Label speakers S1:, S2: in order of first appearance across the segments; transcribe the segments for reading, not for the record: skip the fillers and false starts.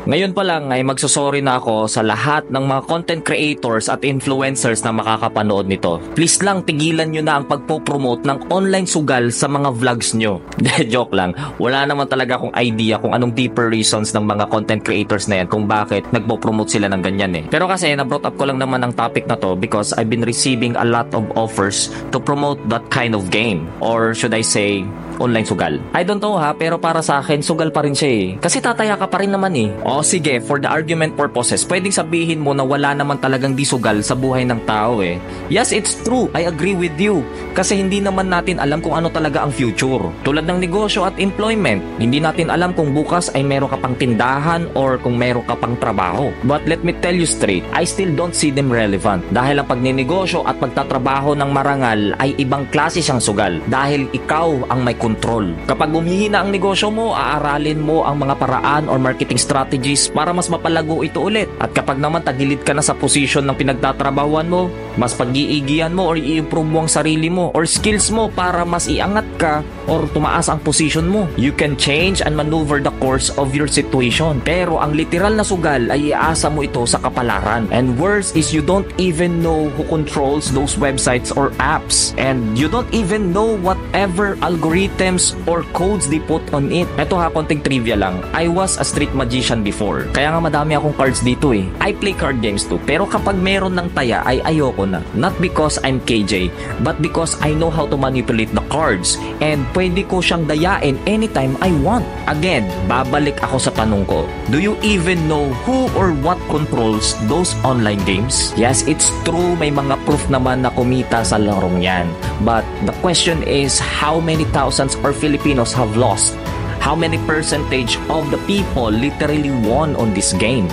S1: Ngayon pa lang ay magsosorry na ako sa lahat ng mga content creators at influencers na makakapanood nito. Please lang tigilan nyo na ang pagpopromote ng online sugal sa mga vlogs nyo. Joke lang, wala naman talaga akong idea kung anong deeper reasons ng mga content creators na yan kung bakit nagpo-promote sila ng ganyan eh. Pero kasi na-brought up ko lang naman ang topic na to because I've been receiving a lot of offers to promote that kind of game, or should I say online sugal. I don't know ha, pero para sa akin sugal pa rin siya eh. Kasi tataya ka pa rin naman eh. O sige, for the argument purposes, pwedeng sabihin mo na wala naman talagang di sugal sa buhay ng tao eh. Yes, it's true. I agree with you. Kasi hindi naman natin alam kung ano talaga ang future. Tulad ng negosyo at employment, hindi natin alam kung bukas ay meron ka pang tindahan or kung meron ka pang trabaho. But let me tell you straight, I still don't see them relevant. Dahil ang pagninegosyo at pagtatrabaho ng marangal ay ibang klase siyang sugal. Dahil ikaw ang may control. Kapag humihina ang negosyo mo, aaralin mo ang mga paraan or marketing strategies para mas mapalago ito ulit. At kapag naman tagilid ka na sa position ng pinagtatrabahuan mo, mas pag-iigihan mo or i-improve mo ang sarili mo or skills mo para mas iangat ka or tumaas ang position mo. You can change and maneuver the course of your situation. Pero ang literal na sugal ay iasa mo ito sa kapalaran. And worse is you don't even know who controls those websites or apps. And you don't even know whatever algorithms or codes they put on it. Ito ha, konting trivia lang. I was a street magician before. Kaya nga madami akong cards dito eh. I play card games too. Pero kapag meron ng taya ay ayoko na. Not because I'm KJ, but because I know how to manipulate the cards. And pwede ko siyang dayain anytime I want. Again, babalik ako sa tanong ko. Do you even know who or what controls those online games? Yes, it's true. May mga proof naman na kumita sa larong yan. But the question is, how many thousands or Filipinos have lost? How many percentage of the people literally won on this game?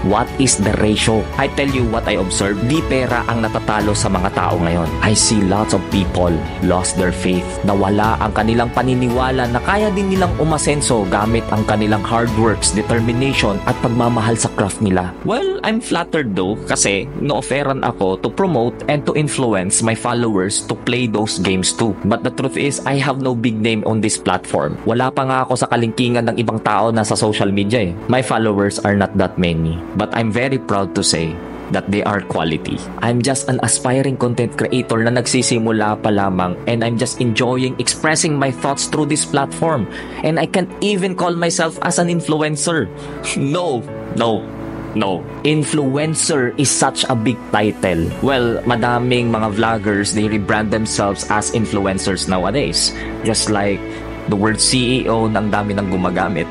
S1: What is the ratio? I tell you what I observed. Di pera ang natatalo sa mga tao ngayon. I see lots of people lost their faith. Nawala ang kanilang paniniwala na kaya din nilang umasenso gamit ang kanilang hard works, determination at pagmamahal sa craft nila. Well, I'm flattered though kasi no-offeran ako to promote and to influence my followers to play those games too. But the truth is, I have no big name on this platform. Wala pa nga ako sa kalingkingan ng ibang tao na sa social media eh. My followers are not that many. But I'm very proud to say that they are quality. I'm just an aspiring content creator na nagsisimula pa lamang, and I'm just enjoying expressing my thoughts through this platform. And I can't even call myself as an influencer. No. Influencer is such a big title. Well, madaming mga vloggers, they rebrand themselves as influencers nowadays. Just like the word CEO na ang dami nang gumagamit.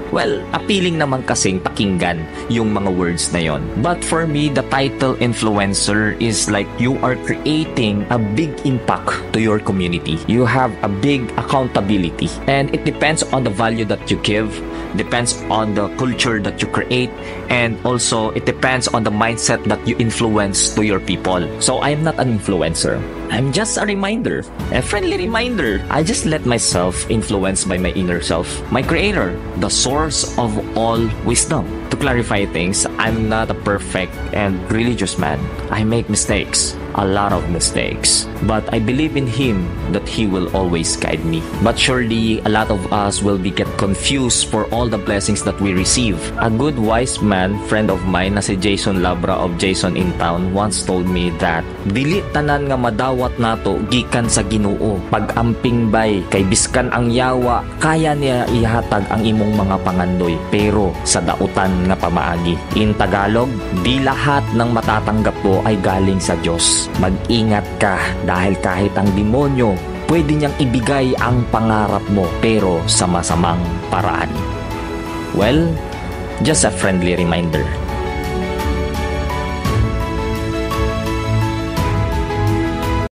S1: Well, appealing naman kasing pakinggan yung mga words na yon. But for me, the title influencer is like you are creating a big impact to your community. You have a big accountability. And it depends on the value that you give, depends on the culture that you create, and also it depends on the mindset that you influence to your people. So I'm not an influencer. I'm just a reminder, a friendly reminder. I just let myself influence by my inner self, my creator, the source of all wisdom. To clarify things, I'm not a perfect and religious man. I make mistakes, a lot of mistakes. But I believe in Him that He will always guide me. But surely, a lot of us will be get confused for all the blessings that we receive. A good wise man, friend of mine na si Jason Labra of Jason in Town once told me that dili tanan nga madawat nato gikan sa Ginoo. Pag-amping bay kay biskan ang yawa, kaya niya ihatag ang imong mga pangandoy, pero sa dautan nga pamaagi. In Tagalog, di lahat ng matatanggap mo ay galing sa Diyos. Mag-ingat ka dahil kahit ang demonyo, pwede niyang ibigay ang pangarap mo pero sa masamang paraan. Well, just a friendly reminder.